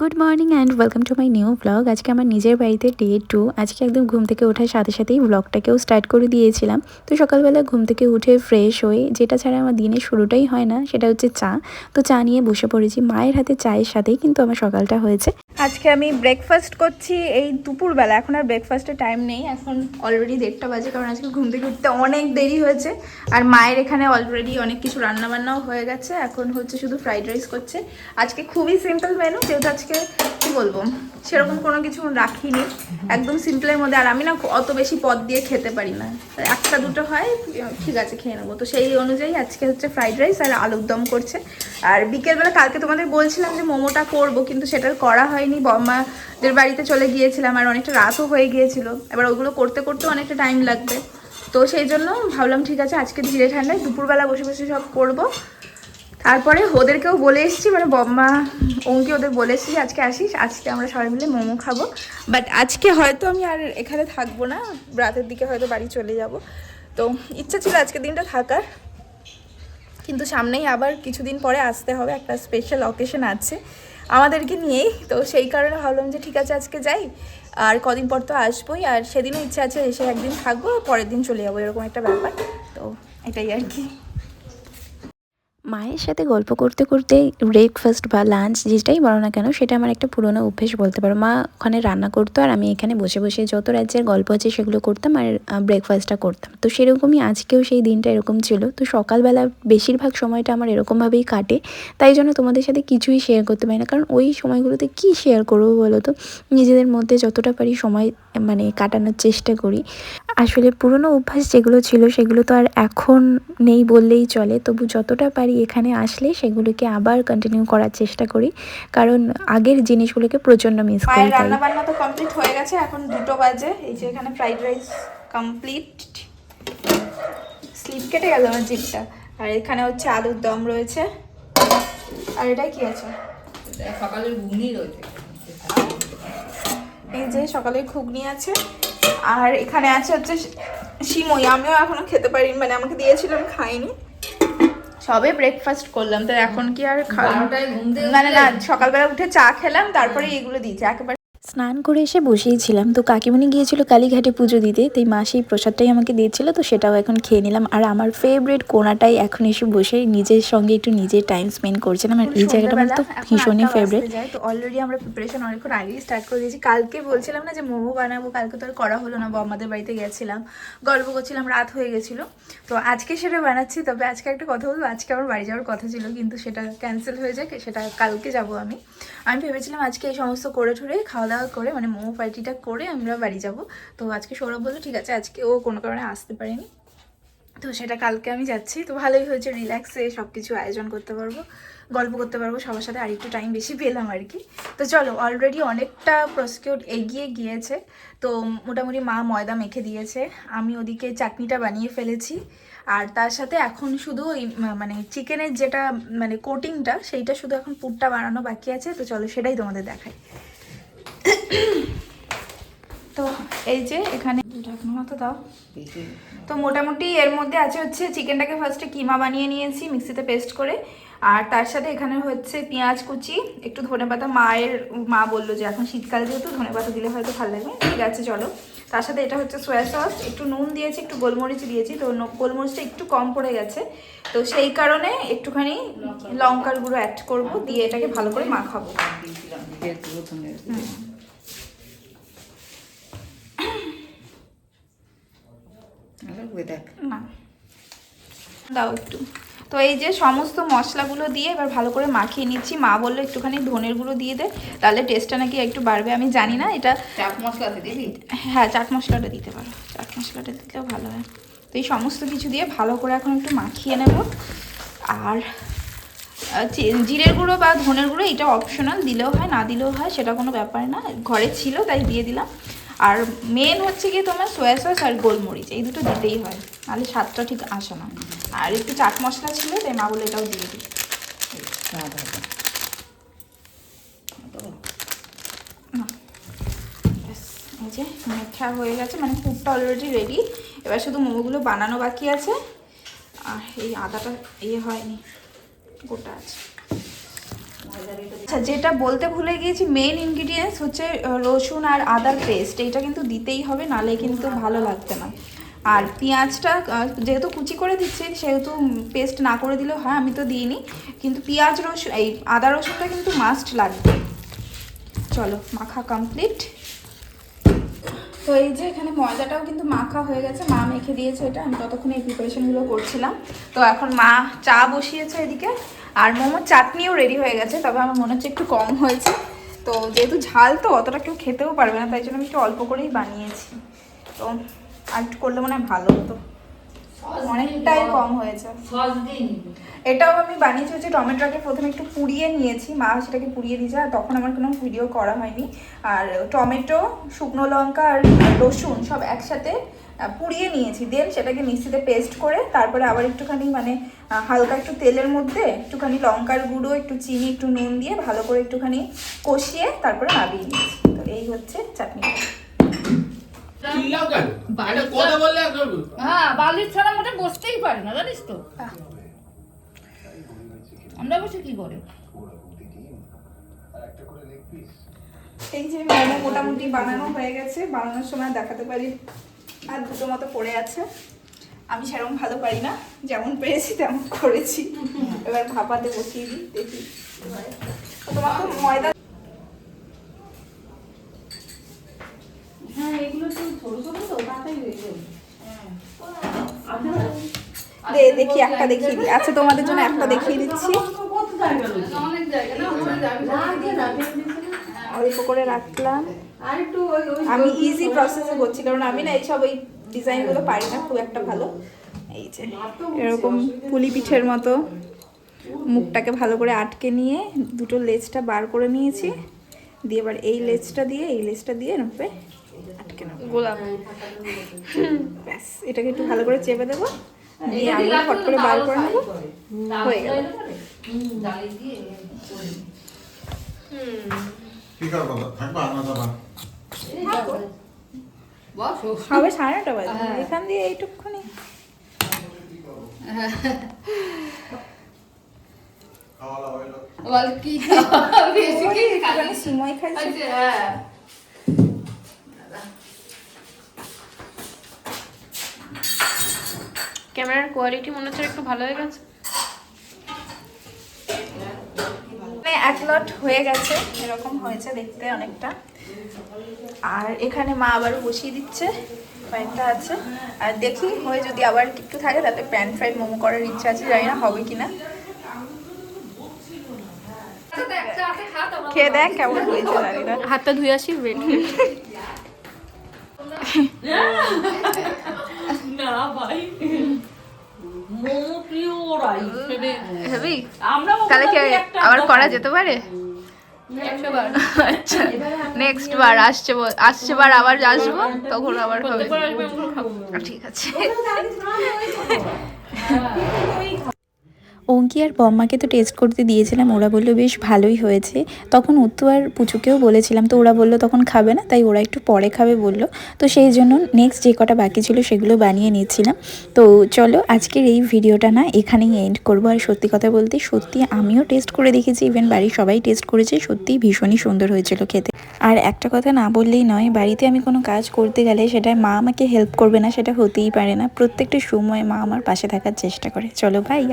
Good morning and welcome to my new blog. আজকে আমার নিজের বাড়িতে ডে 2। আজকে একদম ঘুম থেকে ওঠার সাথে সাথেই ব্লগটাকেও স্টার্ট করে দিয়েছিলাম। তো সকালবেলা ঘুম থেকে উঠে ফ্রেশ হয়ে যেটা ছাড়া আমার দিনের শুরুটাই হয় না, সেটা হচ্ছে চা। তো চা নিয়ে বসে পড়েছি। মায়ের হাতে চায়ের সাথেই কিন্তু আমার সকালটা হয়েছে। আজকে আমি ব্রেকফাস্ট করছি এই দুপুরবেলা। এখন আর ব্রেকফাস্টের টাইম নেই, এখন অলরেডি 1:30 বাজে, কারণ আজকে ঘুম থেকে উঠতে অনেক দেরি হয়েছে। আর মায়ের এখানে অলরেডি অনেক কিছু রান্নাবান্নাও হয়ে গেছে, এখন হচ্ছে শুধু ফ্রাইড রাইস করছে। আজকে খুবই সিম্পল মেনু, যেহেতু আজকে কী বলবো, সেরকম কোনো কিছু রাখিনি, একদম সিম্পলের মধ্যে। আর আমি না অত বেশি পদ দিয়ে খেতে পারি না, একটা দুটো হয় ঠিক আছে খেয়ে নেবো। তো সেই অনুযায়ী আজকে হচ্ছে ফ্রাইড রাইস আর আলুর দম করছে। আর বিকেলবেলা কালকে তোমাদের বলছিলাম যে মোমোটা করব, কিন্তু সেটার করা হয়নি, বম্মাদের বাড়িতে চলে গিয়েছিলাম আর অনেকটা রাতও হয়ে গিয়েছিল। এবার ওগুলো করতে করতে অনেকটা টাইম লাগবে, তো সেই জন্য ভাবলাম ঠিক আছে আজকে ধীরে ঠান্ডায় দুপুরবেলা বসে বসে সব করব। তারপরে ওদেরকেও বলে এসেছি, মানে বম্মা অঙ্কি ওদের বলে এসেছি আজকে আসিস, আজকে আমরা সবাই মিলে মোমো খাবো। বাট আজকে হয়তো আমি আর এখানে থাকবো না, রাতের দিকে হয়তো বাড়ি চলে যাব। তো ইচ্ছা ছিল আজকের দিনটা থাকার, কিন্তু সামনেই আবার কিছুদিন পরে আসতে হবে, একটা স্পেশাল অকেশন আছে আমাদেরকে নিয়েই। তো সেই কারণে ভাবলাম যে ঠিক আছে আজকে যাই, আর কদিন পর তো আসবোই। আর সেদিনও ইচ্ছা আছে এসে একদিন থাকবো, পরের দিন চলে যাবো, এরকম একটা ব্যাপার। তো এটাই আর কি। মায়ের সাথে গল্প করতে করতে ব্রেকফাস্ট বা লাঞ্চ যেটাই বলো না কেন, সেটা আমার একটা পুরোনো অভ্যেস বলতে পারো। মা ওখানে রান্না করতো আর আমি এখানে বসে বসে যত রাজ্যের গল্প আছে সেগুলো করতাম আর ব্রেকফাস্টটা করতাম। তো সেরকমই আজকেও সেই দিনটা এরকম ছিল। তো সকালবেলা বেশিরভাগ সময়টা আমার এরকমভাবেই কাটে, তাই জন্য তোমাদের সাথে কিছুই শেয়ার করতে পারি না, কারণ ওই সময়গুলোতে কী শেয়ার করবো বলো তো। নিজেদের মধ্যে যতটা পারি সময় মানে কাটানোর চেষ্টা করি। আসলে পুরনো অভ্যাস যেগুলো ছিল সেগুলো তো আর এখন নেই বললেই চলে, তবু যতটা পারি এখানে আসলে সেগুলোকে আবার কন্টিনিউ করার চেষ্টা করি, কারণ আগের জিনিসগুলোকে প্রচণ্ড মিস করি। মায়ের রান্না বান্না তো কমপ্লিট হয়ে গেছে, এখন 2টো বাজে। এই যে এখানে ফ্রাইড রাইস কমপ্লিট, স্লিপ কেটে গেল আমার জিপটা। আর এখানে হচ্ছে আলুর দম রয়েছে, আর এটাই কি আছে, সকালের ঘুগনি রয়েছে। এই যে সকালে ঘুগনি আছে। আর এখানে আছে হচ্ছে সিমই, আমিও এখনো খেতে পারিনি, মানে আমাকে দিয়েছিল আমি খাইনি, সবে ব্রেকফাস্ট করলাম। তো এখন কি আর মানে না, সকালবেলা উঠে চা খেলাম, তারপরে এগুলো দিয়েছে একেবারে। স্নান করে এসে বসেইছিলাম, তো কাকিমণি গিয়েছিল কালীঘাটে পুজো দিতে, তাই মা সেই প্রসাদটাই আমাকে দিয়েছিল, তো সেটাও এখন খেয়ে নিলাম। আর আমার ফেভারিট কোনাটাই এখন এসে বসে নিজের সঙ্গে একটু নিজের টাইম স্পেন্ড করছিলাম, আর এই জায়গাটা আমার তো ভীষণই ফেভারিট। তো অলরেডি আমরা প্রিপারেশন অনেকক্ষণ আগেই স্টার্ট করে দিয়েছি। কালকে বলছিলাম না যে মোমো বানাবো, কালকে তো আর করা হলো না, আমাদের বাড়িতে গেছিলাম, গল্প করছিলাম, রাত হয়ে গেছিলো। তো আজকে সেটা বানাচ্ছি। তবে আজকে একটা কথা বলবো, আজকে আমার বাড়ি যাওয়ার কথা ছিল, কিন্তু সেটা ক্যান্সেল হয়ে যায়, সেটা কালকে যাবো। আমি ভেবেছিলাম আজকে এই সমস্ত করে ঠুরে খাওয়া দাওয়া করে, মানে মোমো পার্টিটা করে আমরা বাড়ি যাব। তো আজকে সৌরভ বললো ঠিক আছে, আজকে ও কোনো কারণে আসতে পারেনি, তো সেটা কালকে আমি যাচ্ছি। তো ভালোই হয়েছে, রিল্যাক্সে সব কিছু আয়োজন করতে পারবো, গল্প করতে পারবো সবার সাথে, আর একটু টাইম বেশি পেলাম আর কি। তো চলো, অলরেডি অনেকটা প্রসিকিউট এগিয়ে গিয়েছে। তো মোটামুটি মা ময়দা মেখে দিয়েছে, আমি ওদিকে চাটনিটা বানিয়ে ফেলেছি। আর তার সাথে এখন শুধু ওই মানে চিকেনের যেটা মানে কোটিংটা, সেইটা শুধু এখন পুরটা বানানো বাকি আছে। তো চলো সেটাই তোমাদের দেখাই। তো এই যে এখানে ঢাকনা মতো দাও। তো মোটামুটি এর মধ্যে আছে হচ্ছে চিকেনটাকে ফার্স্টে কিমা বানিয়ে নিয়েছি মিক্সিতে পেস্ট করে, আর তার সাথে এখানে হচ্ছে পেঁয়াজ কুচি, একটু ধনেপাতা। মা বললো যে এখন শীতকালে যেহেতু ধনেপাতা দিলে হয়তো ভালো লাগবে, ঠিক আছে চলো। তার সাথে এটা হচ্ছে সয়া সস, একটু নুন দিয়েছি, একটু গোলমরিচ দিয়েছি, তো গোলমরিচটা একটু কম পড়ে গেছে, তো সেই কারণে একটুখানি লঙ্কার গুঁড়ো অ্যাড করবো, দিয়ে এটাকে ভালো করে মাখাবো। না দাও একটু। তো এই যে সমস্ত মশলাগুলো দিয়ে এবার ভালো করে মাখিয়ে নিচ্ছি। মা বললো একটুখানি ধনের গুঁড়ো দিয়ে দে, তাহলে টেস্টটা নাকি একটু বাড়বে। আমি জানি না, এটা চাট মশলা দিবি? হ্যাঁ, চাট মশলাটা দিতে পারো, চাট মশলাটা দিলেও ভালো হয়। তো এই সমস্ত কিছু দিয়ে ভালো করে এখন একটু মাখিয়ে নেব। আর জিরের গুঁড়ো বা ধনের গুঁড়ো এটা অপশনাল, দিলেও হয় না দিলেও হয়, সেটা কোনো ব্যাপার না, ঘরে ছিল তাই দিয়ে দিলাম। আর মেন হচ্ছে কি তোমার সয়া সস আর গোলমরিচ, এই দুটো দিতেই হয়, নাহলে স্বাদটা ঠিক আসে না। আর একটু চাট মশলা ছিল, তাই মা বলে এটাও দিয়ে দিই। এই যে মেখা হয়ে গেছে, মানে পুরটা অলরেডি রেডি। এবার শুধু মোমোগুলো বানানো বাকি আছে। আর এই আদাটা হয়নি, গোটা আছে। আচ্ছা, যেটা বলতে ভুলে গিয়েছি, মেইন ইনগ্রিডিয়েন্টস হচ্ছে রসুন আর আদার পেস্ট। এইটা কিন্তু দিতেই হবে, নালে কিন্তু ভালো লাগবে না। আর পেঁয়াজটা যেহেতু কুচি করে দিচ্ছি, সেহেতু পেস্ট না করে দিলেও হয়, আমি তো দিইনি। কিন্তু পেঁয়াজ রসুন এই আদা রসুনটা কিন্তু মাস্ট লাগবে। চলো, মাখা কমপ্লিট। তো এই যে এখানে ময়দাটাও কিন্তু মাখা হয়ে গেছে, মা মেখে দিয়েছে এটা, আমি ততক্ষণে এই প্রিপারেশনগুলো করছিলাম। তো এখন মা চা বসিয়েছে এদিকে, আর মোমোর চাটনিও রেডি হয়ে গেছে, তবে আমার মনে হচ্ছে একটু কম হয়েছে। তো যেহেতু ঝাল তো অতটা কেউ খেতেও পারবে না, তাই জন্য আমি একটু অল্প করেই বানিয়েছি। তো আর একটু করলে মনে হয় ভালো হতো, অনেকটাই কম হয়েছে। এটাও আমি বানিয়েছি হচ্ছে টমেটোটাকে প্রথমে একটু পুড়িয়ে নিয়েছি, মা সেটাকে পুড়িয়ে দিয়েছে, আর তখন আমার কোনো ভিডিও করা হয়নি। আর টমেটো, শুকনো লঙ্কা আর রসুন সব একসাথে পুড়িয়ে নিয়েছি, দেন সেটাকে মিক্সিতে পেস্ট করে তারপরে আবার একটুখানি মানে হালকা একটু তেলের মধ্যে একটুখানি লঙ্কার গুঁড়ো, একটু চিনি, একটু নুন দিয়ে ভালো করে একটুখানি কষিয়ে তারপরে নামিয়ে নিয়েছি। তো এই হচ্ছে চাটনি। হ্যাঁ, বালির ছাড়া মোটে বসতেই পারে না, জানিস তো। আমরা বসে কি করে? এই যে মোমো মোটামুটি বানানো হয়ে গেছে, বানানোর সময় দেখাতে পারি আর দুটো মতো পড়ে আছে। আমি সেরকম ভালো পারি না, যেমন পেরেছি তেমন করেছি। এবার ভাপাতে বসিয়ে দিই, দেখি। তোমার তো ময়দা, হ্যাঁ, এগুলো তো ছোট ছোট তো, তাড়াতাড়ি হয়ে যাবে। দেখি একটা দেখিয়ে দিই। আচ্ছা, তোমাদের জন্য একটা দেখিয়ে দিচ্ছি। অনেক জায়গা না, অল্প করে রাখলাম। আমি ইজি প্রসেসে করছি, কারণ আমি না এইসব ওই ডিজাইনগুলো পারি না খুব একটা ভালো। এই যে এরকম পুলি পিঠের মতো মুখটাকে ভালো করে আটকে নিয়ে দুটো লেজটা বার করে নিয়েছি, দিয়ে এবার এই লেজটা দিয়ে এরকম আটকে নেবো। গোলাপ, ব্যাস। এটাকে একটু ভালো করে চেপে দেবো, দিয়ে আমি ফট করে বার করে নেবো, হয়ে গেল। হবে 9:30 বাজে, এখান দিয়ে এইটুকুনি। সিমই খাইছি। ক্যামেরার কোয়ালিটি মনে হচ্ছে একটু ভালো হয়ে গেছে। এক লট হয়ে গেছে, এরকম হয়েছে দেখতে অনেকটা। আর এখানে মা আবার বসিয়ে দিচ্ছে, কয়েকটা আছে। আর দেখি হয়ে যদি আবার একটু থাকে তাহলে প্যান ফ্রাইড মোমো করার ইচ্ছা আছে, জানি না হবে কিনা। খেয়ে দেখ কেমন হয়েছে, জানি না। হাতটা ধুয়ে আসি, ওয়েট। না ভাই, মোমো পিওর আই হেভি। আমরা তাহলে কি আবার করা যেতে পারে? 100 বার। আচ্ছা, নেক্সট বার আসছে বার আবার আসবো, তখন আবার হবে। ঠিক আছে। অঙ্কি আর বম্মাকে তো টেস্ট করতে দিয়েছিলাম, ওরা বললো বেশ ভালোই হয়েছে। তখন উত্তু আর পুচুকেও বলেছিলাম, তো ওরা বললো তখন খাবে না, তাই ওরা একটু পরে খাবে বললো। তো সেই জন্য নেক্সট যে কটা বাকি ছিল সেগুলো বানিয়ে নিচ্ছিলাম। তো চলো আজকের এই ভিডিওটা না এখানেই এন্ড করবো। আর সত্যি কথা বলতে সত্যি আমিও টেস্ট করে দেখেছি, ইভেন বাড়ির সবাই টেস্ট করেছে, সত্যিই ভীষণই সুন্দর হয়েছিল খেতে। আর একটা কথা না বললেই নয়, বাড়িতে আমি কোনো কাজ করতে গেলে সেটা মা আমাকে হেল্প করবে না সেটা হতেই পারে না। প্রত্যেকটা সময় মা আমার পাশে থাকার চেষ্টা করে। চলো বাই।